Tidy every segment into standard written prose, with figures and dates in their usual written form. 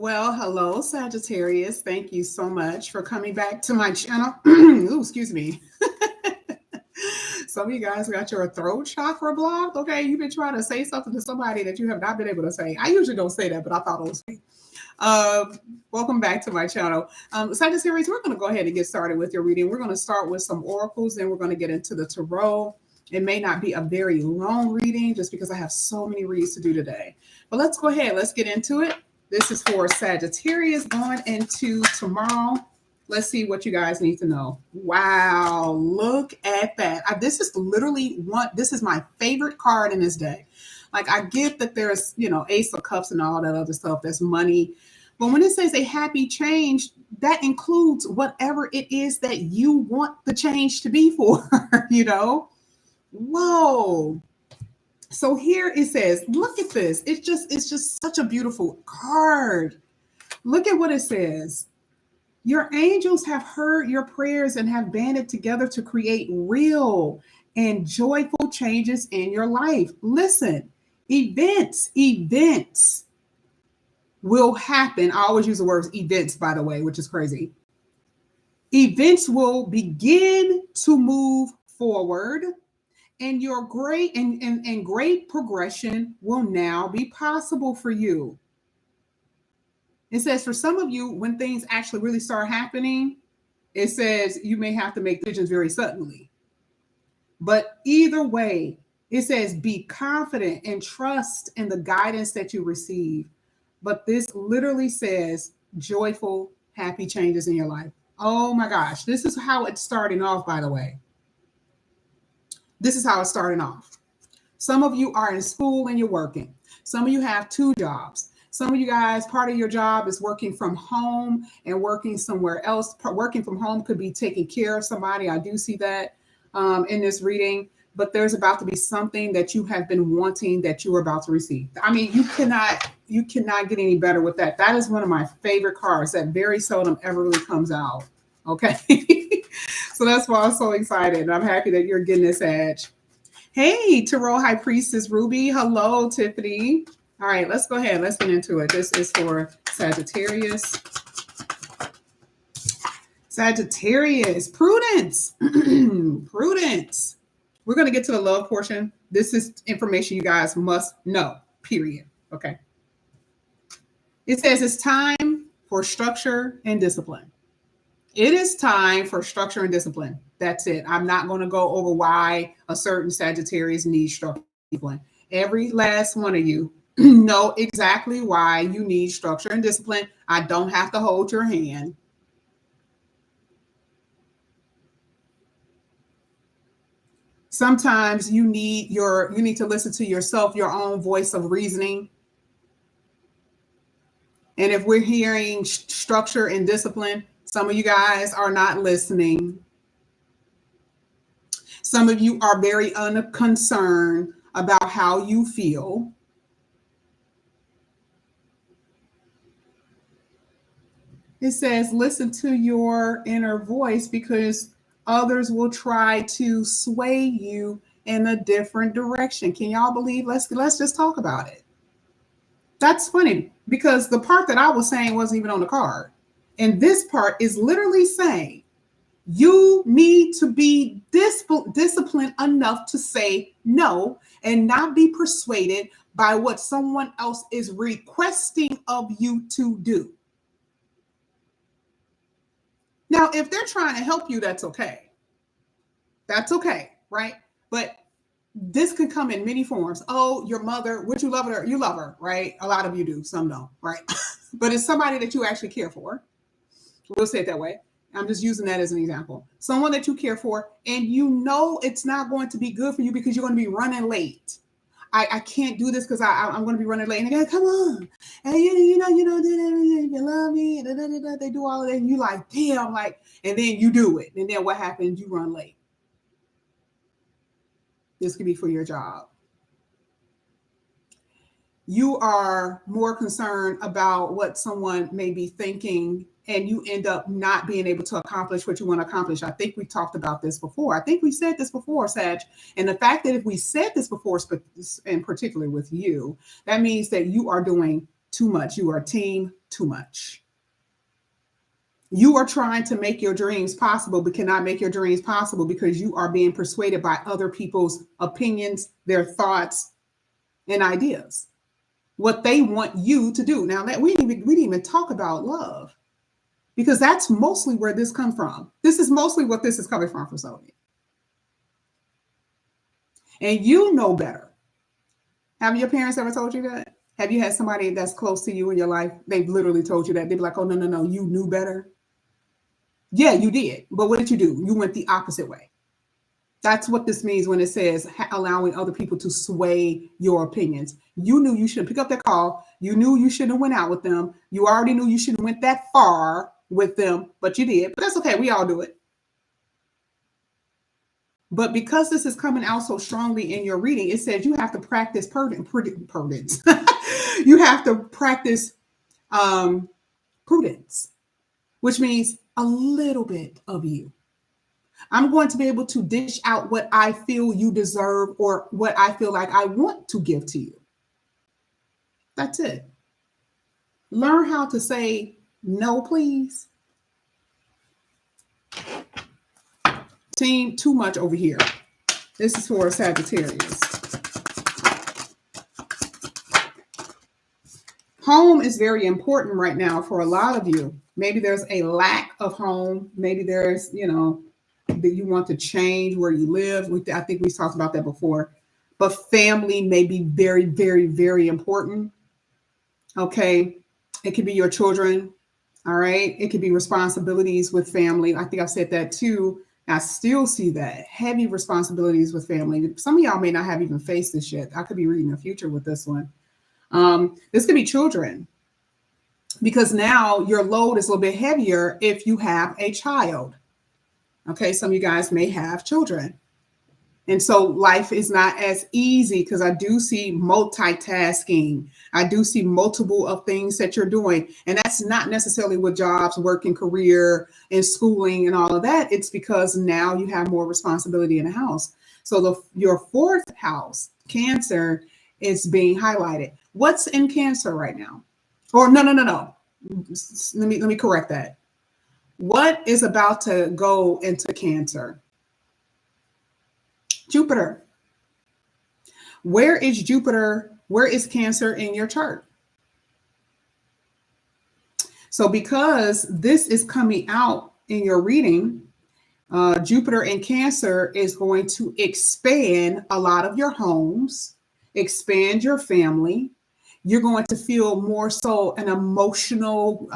Well, hello, Sagittarius. Thank you so much for coming back to my channel. Ooh, excuse me. Some of you guys got your throat chakra blocked. Okay, you've been trying to say something to somebody that you have not been able to say. I usually don't say that, but I thought it was. Uh, Welcome back to my channel. Sagittarius, we're going to go ahead and get started with your reading. We're going to start with some oracles, then we're going to get into the tarot. It may not be a very long reading just because I have so many reads to do today. But let's go ahead. Let's get into it. This is for Sagittarius going into tomorrow. Let's see what you guys need to know. Wow, look at that. This is literally this is my favorite card in this day. Like, I get that there's, Ace of Cups and all that other stuff. There's money. But when it says a happy change, that includes whatever it is that you want the change to be for, Whoa. So here it says, look at this. It's just such a beautiful card. Look at what it says. Your angels have heard your prayers and have banded together to create real and joyful changes in your life. Listen, events will happen. I always use the words events, by the way, which is crazy. Events will begin to move forward, and your great and great progression will now be possible for you. It says for some of you, when things actually really start happening, it says you may have to make decisions very suddenly. But either way, it says be confident and trust in the guidance that you receive. But this literally says joyful, happy changes in your life. Oh my gosh, this is how it's starting off, by the way. This is how it's starting off. Some of you are in school and you're working. Some of you have 2 jobs. Some of you guys, part of your job is working from home and working somewhere else. Working from home could be taking care of somebody. I do see that in this reading. But there's about to be something that you have been wanting that you are about to receive. I mean, you cannot get any better with that. That is one of my favorite cards that very seldom ever really comes out. Okay. So that's why I'm so excited. And I'm happy that you're getting this edge. Hey, Tarot High Priestess Ruby. Hello, Tiffany. All right, let's go ahead. Let's get into it. This is for Sagittarius. Sagittarius, prudence. Prudence. We're going to get to the love portion. This is information you guys must know, period. Okay. It says it's time for structure and discipline. It is time for structure and discipline. That's it. I'm not going to go over why a certain Sagittarius needs structure and discipline. Every last one of you know exactly why you need structure and discipline. I don't have to hold your hand. Sometimes you need to listen to yourself, your own voice of reasoning. And if we're hearing structure and discipline, some of you guys are not listening. Some of you are very unconcerned about how you feel. It says, listen to your inner voice because others will try to sway you in a different direction. Can y'all believe? Let's just talk about it. That's funny because the part that I was saying wasn't even on the card. And this part is literally saying you need to be disciplined enough to say no and not be persuaded by what someone else is requesting of you to do. Now, if they're trying to help you, that's okay. That's okay, right? But this can come in many forms. Oh, your mother, would you love her? You love her, right? A lot of you do, some don't, right? But it's somebody that you actually care for. We'll say it that way. I'm just using that as an example. Someone that you care for, and you know it's not going to be good for you because you're going to be running late. I can't do this because I'm going to be running late. And they go, come on. And you love me. They do all of that. And you like, damn, like, and then you do it. And then what happens? You run late. This could be for your job. You are more concerned about what someone may be thinking, and you end up not being able to accomplish what you want to accomplish. I think we talked about this before. I think we said this before, Sag. And the fact that if we said this before, and particularly with you, that means that you are doing too much. You are team too much. You are trying to make your dreams possible, but cannot make your dreams possible because you are being persuaded by other people's opinions, their thoughts, and ideas. What they want you to do. Now, that we didn't even talk about love, because that's mostly where this comes from. This is mostly what this is coming from for some of you. And you know better. Have your parents ever told you that? Have you had somebody that's close to you in your life? They've literally told you that. They'd be like, oh, no, you knew better. Yeah, you did. But what did you do? You went the opposite way. That's what this means when it says allowing other people to sway your opinions. You knew you shouldn't pick up that call. You knew you shouldn't have went out with them. You already knew you shouldn't have went that far with them, but you did. But that's okay. We all do it. But because this is coming out so strongly in your reading, it says you have to practice prudence. You have to practice prudence, which means a little bit of you. I'm going to be able to dish out what I feel you deserve or what I feel like I want to give to you. That's it. Learn how to say no, please. Team, too much over here. This is for Sagittarius. Home is very important right now for a lot of you. Maybe there's a lack of home. Maybe there's, that you want to change where you live. I think we talked about that before. But family may be very, very, very important. Okay. It could be your children. All right. It could be responsibilities with family. I think I've said that too. I still see that heavy responsibilities with family. Some of y'all may not have even faced this yet. I could be reading the future with this one. This could be children, because now your load is a little bit heavier if you have a child. Okay, some of you guys may have children. And so life is not as easy, because I do see multitasking. I do see multiple of things that you're doing. And that's not necessarily with jobs, work, and career, and schooling, and all of that. It's because now you have more responsibility in the house. So your fourth house, Cancer, is being highlighted. What's in Cancer right now? Or no. Let me correct that. What is about to go into Cancer? Jupiter. Where is Jupiter? Where is Cancer in your chart? So because this is coming out in your reading, Jupiter in Cancer is going to expand a lot of your homes, expand your family. You're going to feel more so an emotional,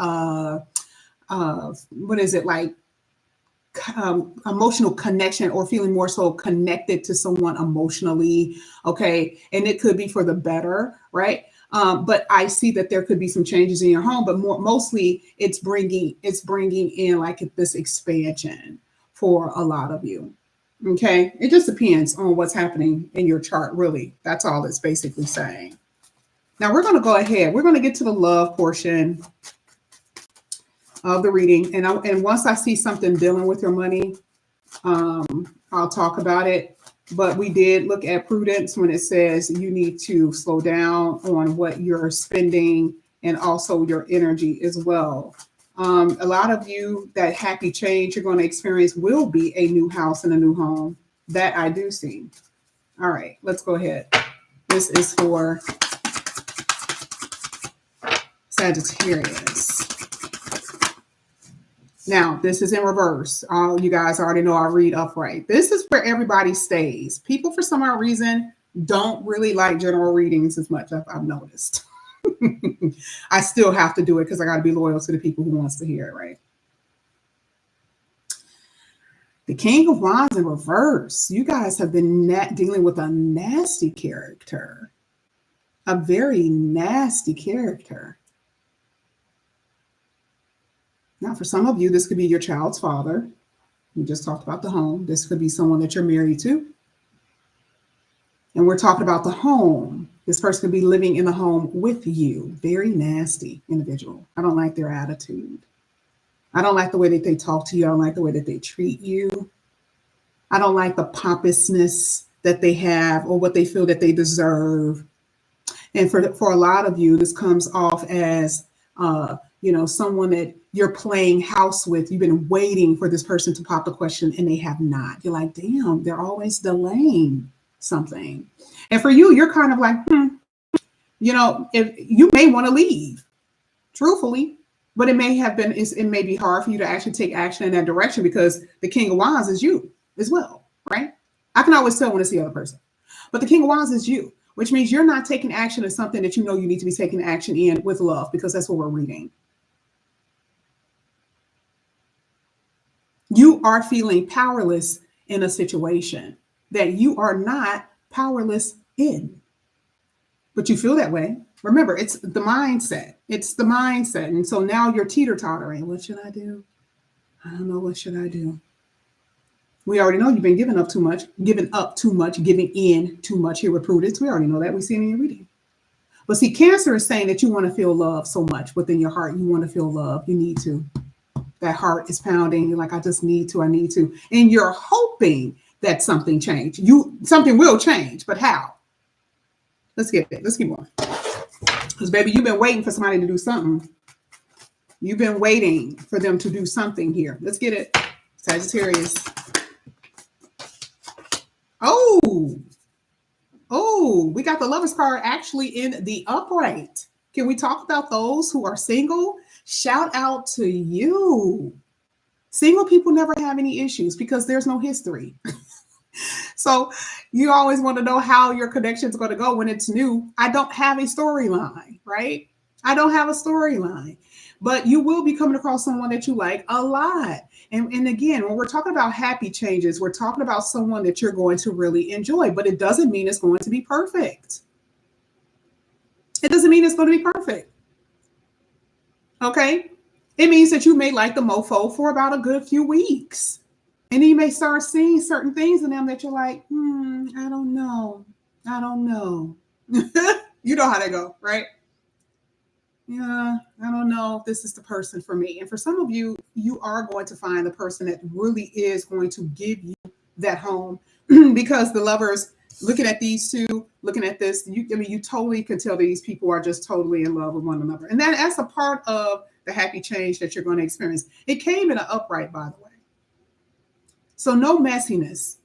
emotional connection, or feeling more so connected to someone emotionally. Okay. And it could be for the better, right? But I see that there could be some changes in your home, but mostly it's bringing in like this expansion for a lot of you. Okay. It just depends on what's happening in your chart, really. That's all it's basically saying. Now we're going to go ahead. We're going to get to the love portion of the reading. And once I see something dealing with your money, I'll talk about it. But we did look at prudence when it says you need to slow down on what you're spending, and also your energy as well. A lot of you, that happy change you're going to experience will be a new house and a new home. That I do see. All right, let's go ahead. This is for Sagittarius. Now, this is in reverse. You guys already know I read upright. This is where everybody stays. People, for some odd reason, don't really like general readings as much, I've noticed. I still have to do it because I got to be loyal to the people who wants to hear it, right? The King of Wands in reverse. You guys have been dealing with a nasty character. A very nasty character. Now, for some of you, this could be your child's father. We just talked about the home. This could be someone that you're married to. And we're talking about the home. This person could be living in the home with you. Very nasty individual. I don't like their attitude. I don't like the way that they talk to you. I don't like the way that they treat you. I don't like the pompousness that they have or what they feel that they deserve. And for a lot of you, this comes off as Someone that you're playing house with, you've been waiting for this person to pop the question and they have not. You're like, damn, they're always delaying something. And for you, you're kind of like, if you may want to leave, truthfully, but it may be hard for you to actually take action in that direction because the King of Wands is you as well, right? I can always tell when it's the other person, but the King of Wands is you, which means you're not taking action in something that you know you need to be taking action in with love, because that's what we're reading. You are feeling powerless in a situation that you are not powerless in, but you feel that way. Remember, it's the mindset. It's the mindset. And so now you're teeter-tottering. What should I do? I don't know. What should I do? We already know you've been giving up too much, giving in too much here with Prudence. We already know that. We see it in your reading. But see, Cancer is saying that you want to feel love so much within your heart. You want to feel love. You need to. That heart is pounding. You're like, I just need to. I need to. And you're hoping that something change. Something will change, but how? Let's get it. Let's keep going. Because, baby, you've been waiting for somebody to do something. You've been waiting for them to do something here. Let's get it. Sagittarius. Oh, we got the Lovers card actually in the upright. Can we talk about those who are single? Shout out to you. Single people never have any issues because there's no history. So you always want to know how your connection is going to go when it's new. I don't have a storyline, right? I don't have a storyline, but you will be coming across someone that you like a lot. And again, when we're talking about happy changes, we're talking about someone that you're going to really enjoy, but it doesn't mean it's going to be perfect. It doesn't mean it's going to be perfect. Okay. It means that you may like the mofo for about a good few weeks. And then you may start seeing certain things in them that you're like, I don't know. I don't know. You know how they go, right? Yeah, I don't know if this is the person for me. And for some of you, you are going to find the person that really is going to give you that home because the Lovers, looking at these two, looking at this, you totally can tell these people are just totally in love with one another. And that's a part of the happy change that you're going to experience. It came in an upright, by the way. So no messiness.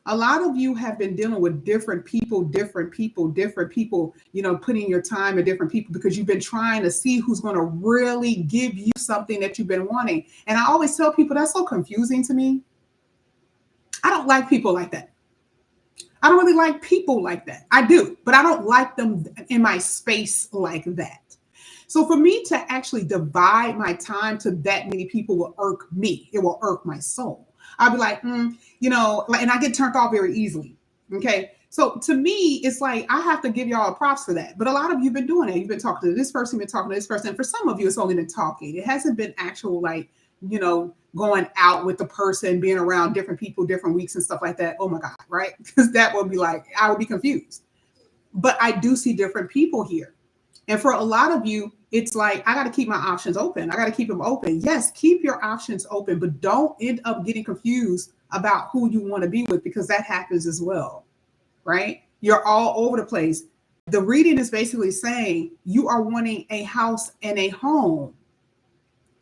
A lot of you have been dealing with different people, putting your time in different people because you've been trying to see who's going to really give you something that you've been wanting. And I always tell people that's so confusing to me. I don't like people like that. I don't really like people like that. I do, but I don't like them in my space like that. So for me to actually divide my time to that many people will irk me. It will irk my soul. I'll be like, and I get turned off very easily. Okay. So to me, it's like, I have to give y'all props for that. But a lot of you have been doing it. You've been talking to this person, been talking to this person. And for some of you, it's only been talking. It hasn't been actual, going out with the person, being around different people, different weeks and stuff like that. Oh my God. Right. Because that would be like, I would be confused. But I do see different people here. And for a lot of you, it's like, I got to keep my options open. I got to keep them open. Yes, keep your options open, but don't end up getting confused about who you want to be with, because that happens as well, right? You're all over the place. The reading is basically saying you are wanting a house and a home.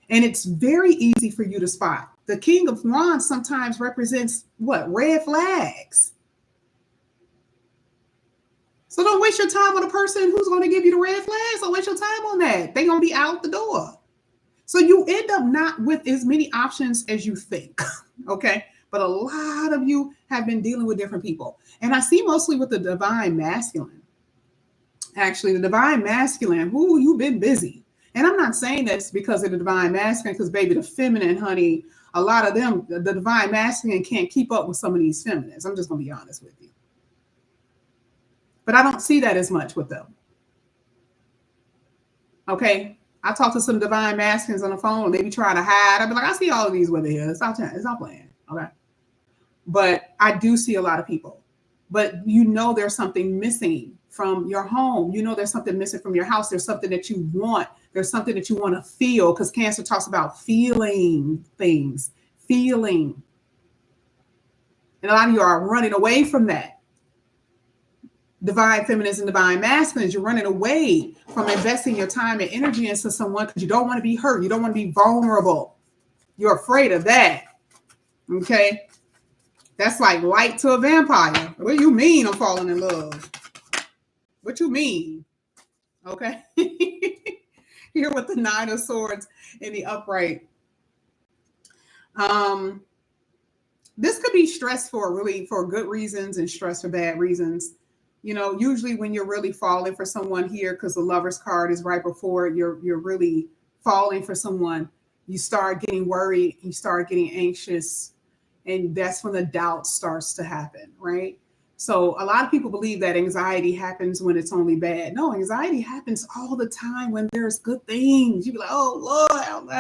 And it's very easy for you to spot. The King of Wands sometimes represents what? Red flags. So don't waste your time on a person who's going to give you the red flags. Don't waste your time on that. They're going to be out the door. So you end up not with as many options as you think. Okay. But a lot of you have been dealing with different people. And I see mostly with the divine masculine. Actually, the divine masculine, you've been busy. And I'm not saying that's because of the divine masculine, because baby, the feminine, honey, a lot of them, the divine masculine can't keep up with some of these feminines. I'm just going to be honest with you. But I don't see that as much with them. Okay. I talk to some divine masculines on the phone. They be trying to hide. I be like, I see all of these women here. It's not playing. Okay. But I do see a lot of people. But there's something missing from your home. There's something missing from your house. There's something that you want. There's something that you want to feel, because Cancer talks about feeling things. Feeling. And a lot of you are running away from that. divine feminines and divine masculines. You're running away from investing your time and energy into someone because you don't want to be hurt. You don't want to be vulnerable. You're afraid of that. Okay. That's like light to a vampire. What do you mean I'm falling in love? What you mean? Okay. Here with the 9 of Swords in the upright. This could be stress for good reasons and stress for bad reasons. Usually when you're really falling for someone here, because the Lover's card is right before it, you're really falling for someone, you start getting worried, you start getting anxious, and that's when the doubt starts to happen, right? So a lot of people believe that anxiety happens when it's only bad. No, anxiety happens all the time when there's good things. You be like, oh Lord,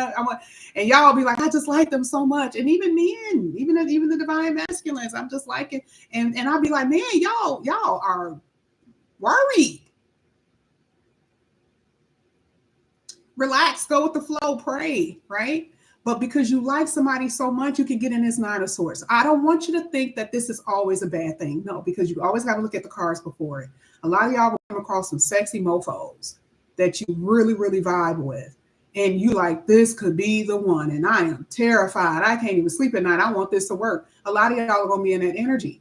and y'all be like, I just like them so much. And even men, even the divine masculines, I'm just like it. And I'll be like, man, y'all are worried. Relax, go with the flow, pray, right? But because you like somebody so much, you can get in this 9 of Swords. I don't want you to think that this is always a bad thing. No, because you always got to look at the cards before it. A lot of y'all will come across some sexy mofos that you really, really vibe with. And you like, this could be the one. And I am terrified. I can't even sleep at night. I want this to work. A lot of y'all are going to be in that energy.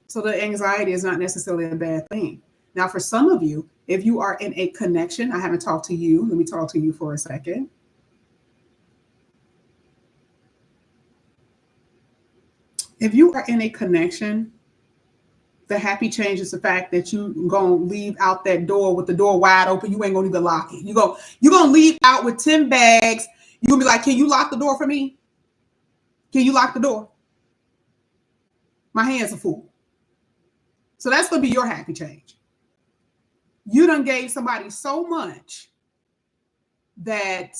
So the anxiety is not necessarily a bad thing. Now, for some of you, if you are in a connection, I haven't talked to you. Let me talk to you for a second. If you are in a connection, the happy change is the fact that you gonna leave out that door with the door wide open. You ain't gonna even lock it. You're gonna leave out with 10 bags. You're gonna be like, can you lock the door for me? Can you lock the door? My hands are full. So that's gonna be your happy change. You done gave somebody so much that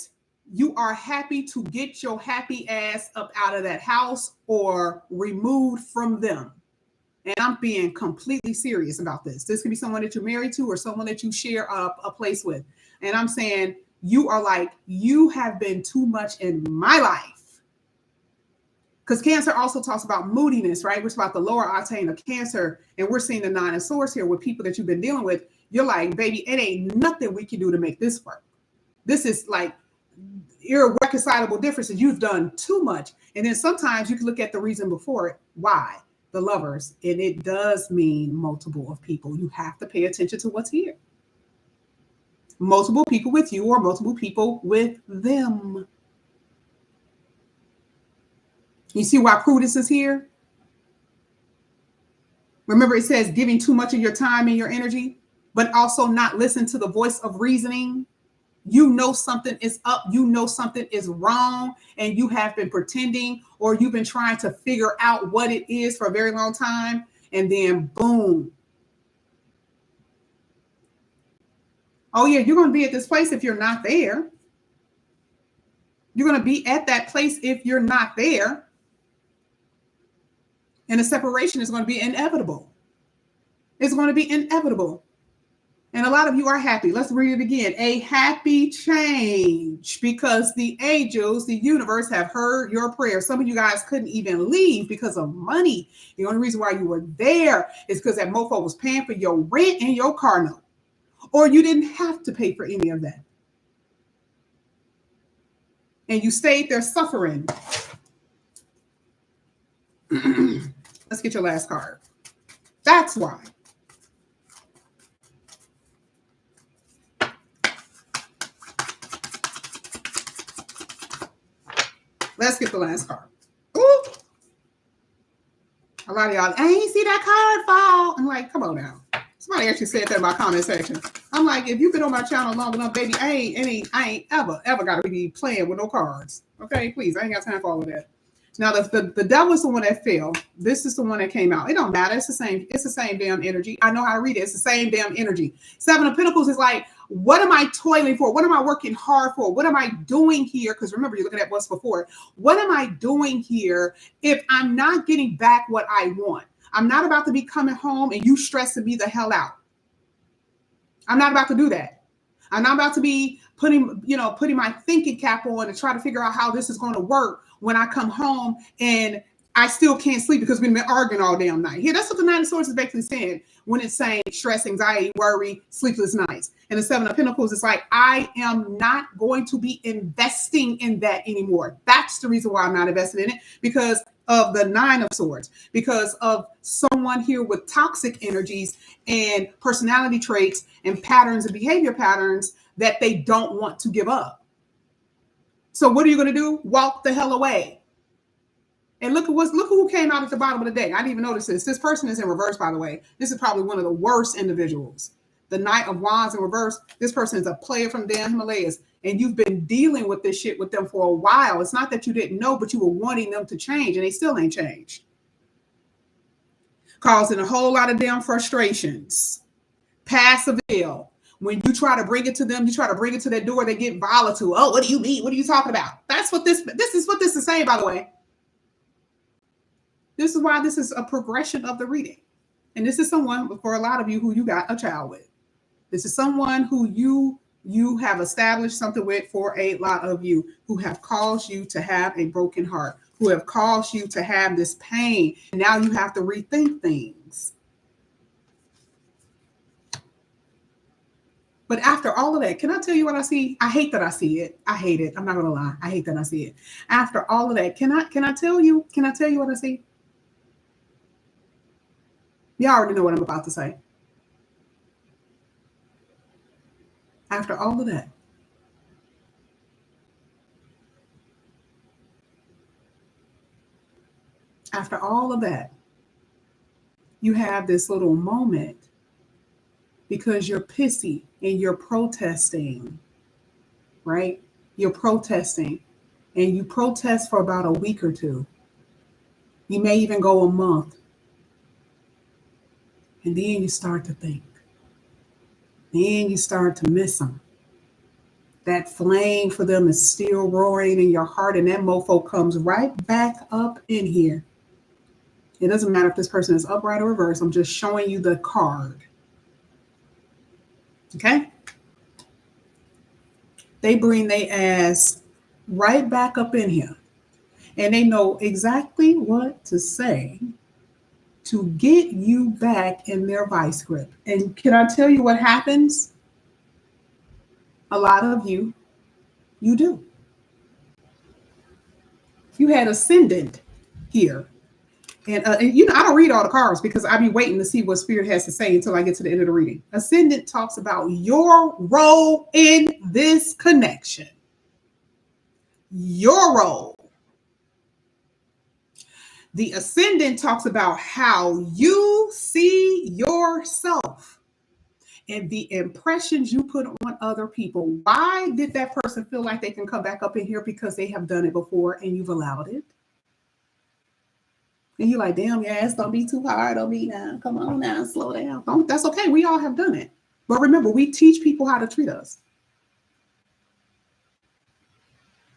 you are happy to get your happy ass up out of that house or removed from them. And I'm being completely serious about this. This could be someone that you're married to or someone that you share a place with. And I'm saying you are like, you have been too much in my life. Because Cancer also talks about moodiness, right? Which is about the lower octane of Cancer. And we're seeing the 9 of Swords here with people that you've been dealing with. You're like, baby, it ain't nothing we can do to make this work. This is like irreconcilable differences. You've done too much. And then sometimes you can look at the reason before it. Why? The Lovers. And it does mean multiple of people. You have to pay attention to what's here. Multiple people with you or multiple people with them. You see why prudence is here? Remember, it says giving too much of your time and your energy, but also not listen to the voice of reasoning. You know something is up, you know something is wrong, and you have been pretending or you've been trying to figure out what it is for a very long time, and then boom. Oh yeah, you're going to be at this place if you're not there. You're going to be at that place if you're not there. And the separation is going to be inevitable. It's going to be inevitable. And a lot of you are happy. Let's read it again. A happy change because the angels, the universe have heard your prayer. Some of you guys couldn't even leave because of money. The only reason why you were there is because that mofo was paying for your rent and your car note. Or you didn't have to pay for any of that. And you stayed there suffering. Let's get your last card. That's why. Let's get the last card. Ooh. A lot of y'all, I ain't see that card fall. I'm like, come on now. Somebody actually said that in my comment section. I'm like, if you've been on my channel long enough, baby, I ain't ever got to be playing with no cards. Okay, please, I ain't got time for all of that. Now, the devil is the one that fell. This is the one that came out. It don't matter. It's the same damn energy. I know how to read it. It's the same damn energy. 7 of Pentacles is like, what am I toiling for? What am I working hard for? What am I doing here? Because remember, you're looking at what's before. What am I doing here if I'm not getting back what I want? I'm not about to be coming home and you stressing me the hell out. I'm not about to do that. I'm not about to be putting my thinking cap on and try to figure out how this is going to work when I come home and I still can't sleep because we've been arguing all damn night. Here, that's what the Nine of Swords is basically saying when it's saying stress, anxiety, worry, sleepless nights. And the Seven of Pentacles is like, I am not going to be investing in that anymore. That's the reason why I'm not invested in it, because of the Nine of Swords, because of someone here with toxic energies and personality traits and patterns and behavior patterns that they don't want to give up. So what are you going to do? Walk the hell away. And look who came out at the bottom of the deck. I didn't even notice this. This person is in reverse, by the way. This is probably one of the worst individuals. The Knight of Wands in reverse. This person is a player from the damn Himalayas. And you've been dealing with this shit with them for a while. It's not that you didn't know, but you were wanting them to change, and they still ain't changed. Causing a whole lot of damn frustrations. Passive ill. When you try to bring it to them, you try to bring it to their door, they get volatile. Oh, what do you mean? What are you talking about? That's what this is what this is saying, by the way. This is why this is a progression of the reading. And this is someone, for a lot of you, who you got a child with. This is someone who you have established something with, for a lot of you, who have caused you to have a broken heart, who have caused you to have this pain. And now you have to rethink things. But after all of that, can I tell you what I see? I hate that I see it. I hate it. I'm not gonna lie. I hate that I see it. After all of that, can I tell you what I see? You already know what I'm about to say. After all of that, you have this little moment because you're pissy and you're protesting, right? You're protesting, and you protest for about a week or two. You may even go a month. And then you start to think. Then you start to miss them. That flame for them is still roaring in your heart, and that mofo comes right back up in here. It doesn't matter if this person is upright or reverse. I'm just showing you the card. Okay? They bring their ass right back up in here. And they know exactly what to say to get you back in their vice grip. And can I tell you what happens? A lot of you do. You had ascendant here. And you know, I don't read all the cards because I be waiting to see what Spirit has to say until I get to the end of the reading. Ascendant talks about your role in this connection. Your role. The Ascendant talks about how you see yourself and the impressions you put on other people. Why did that person feel like they can come back up in here? Because they have done it before and you've allowed it. And you're like, damn, your ass don't be too hard on me now. Come on now, slow down. That's okay. We all have done it. But remember, we teach people how to treat us.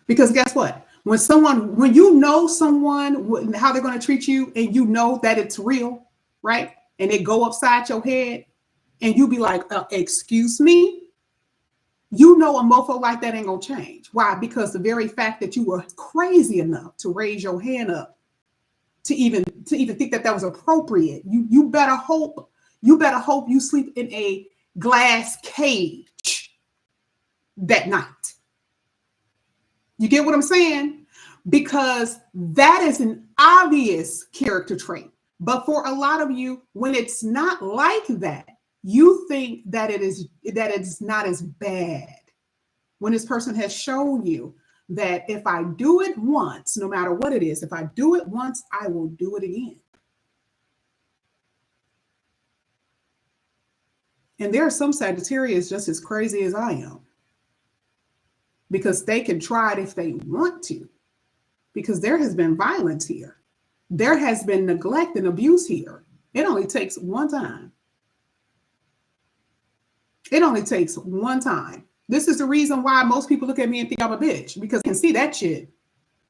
Because guess what? When you know someone, how they're going to treat you, and you know that it's real, right? And they go upside your head, and you be like, excuse me? You know a mofo like that ain't going to change. Why? Because the very fact that you were crazy enough to raise your hand up to even think that was appropriate, you better hope you sleep in a glass cage that night. You get what I'm saying? Because that is an obvious character trait. But for a lot of you, when it's not like that, you think that it's not as bad. When this person has shown you that if I do it once, no matter what it is, if I do it once, I will do it again. And there are some Sagittarius just as crazy as I am, because they can try it if they want to, because there has been violence here. There has been neglect and abuse here. It only takes one time. It only takes one time. This is the reason why most people look at me and think I'm a bitch, because they can see that shit.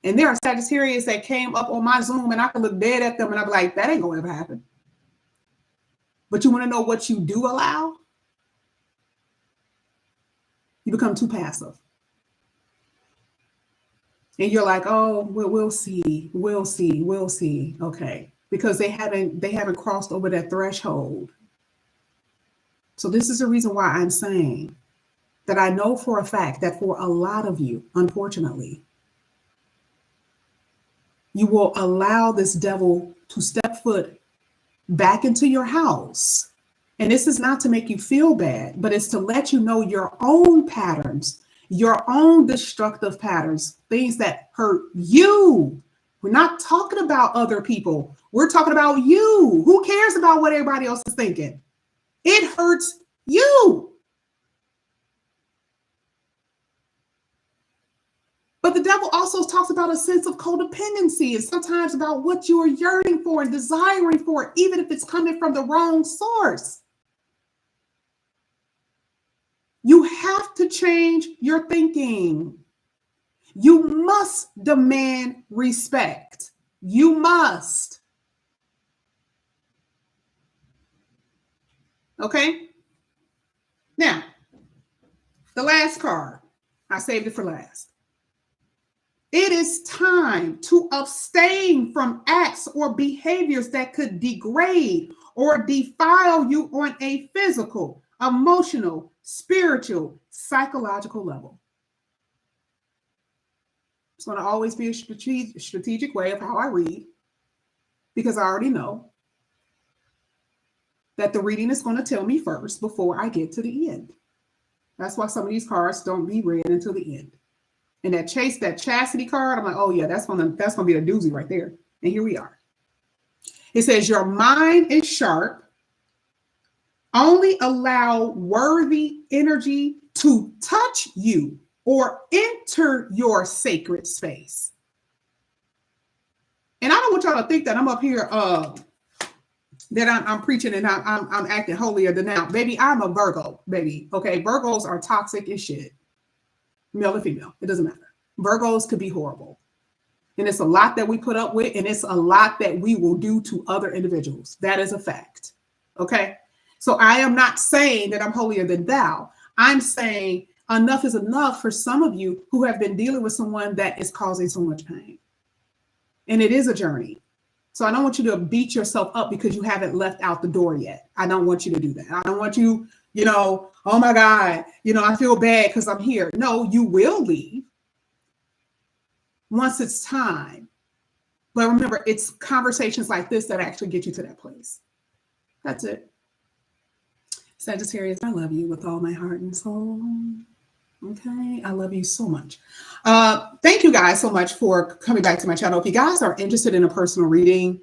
And there are Sagittarius that came up on my Zoom and I can look dead at them and I'm like, that ain't going to ever happen. But you want to know what you do allow? You become too passive. And you're like, oh, we'll see, we'll see, we'll see. Okay, because they haven't crossed over that threshold. So this is the reason why I'm saying that I know for a fact that for a lot of you, unfortunately, you will allow this devil to step foot back into your house. And this is not to make you feel bad, but it's to let you know your own patterns, your own destructive patterns, things that hurt you. We're not talking about other people. We're talking about you. Who cares about what everybody else is thinking? It hurts you. But the devil also talks about a sense of codependency and sometimes about what you are yearning for and desiring for, even if it's coming from the wrong source. You have to change your thinking. You must demand respect. You must. Okay? Now, the last card. I saved it for last. It is time to abstain from acts or behaviors that could degrade or defile you on a physical, emotional, spiritual, psychological level. It's going to always be a strategic way of how I read, because I already know that the reading is going to tell me first before I get to the end. That's why some of these cards don't be read until the end. And that chastity card, I'm like, oh yeah, that's gonna be a doozy right there. And here we are. It says your mind is sharp. Only allow worthy energy to touch you or enter your sacred space. And I don't want y'all to think that I'm up here that I'm preaching and I'm acting holier than thou. Baby, I'm a Virgo, baby. Okay, Virgos are toxic as shit. Male or female, it doesn't matter. Virgos could be horrible. And it's a lot that we put up with, and it's a lot that we will do to other individuals. That is a fact. Okay? So I am not saying that I'm holier than thou. I'm saying enough is enough for some of you who have been dealing with someone that is causing so much pain. And it is a journey. So I don't want you to beat yourself up because you haven't left out the door yet. I don't want you to do that. I don't want you, oh my God, I feel bad because I'm here. No, you will leave once it's time. But remember, it's conversations like this that actually get you to that place. That's it. Sagittarius, I love you with all my heart and soul. Okay, I love you so much. Thank you guys so much for coming back to my channel. If you guys are interested in a personal reading,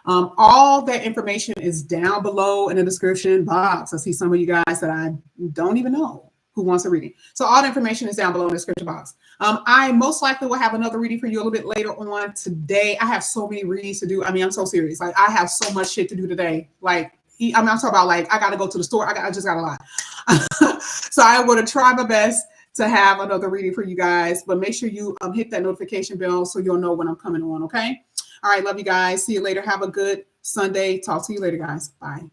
all that information is down below in the description box. I see some of you guys that I don't even know who wants a reading. So all the information is down below in the description box. I most likely will have another reading for you a little bit later on today. I have so many readings to do. I mean, I'm so serious. Like, I have so much shit to do today. Like, I'm talking about, like, I got to go to the store. I just got a lot. So I'm going to try my best to have another reading for you guys, but make sure you hit that notification bell so you'll know when I'm coming on. Okay. All right. Love you guys. See you later. Have a good Sunday. Talk to you later, guys. Bye.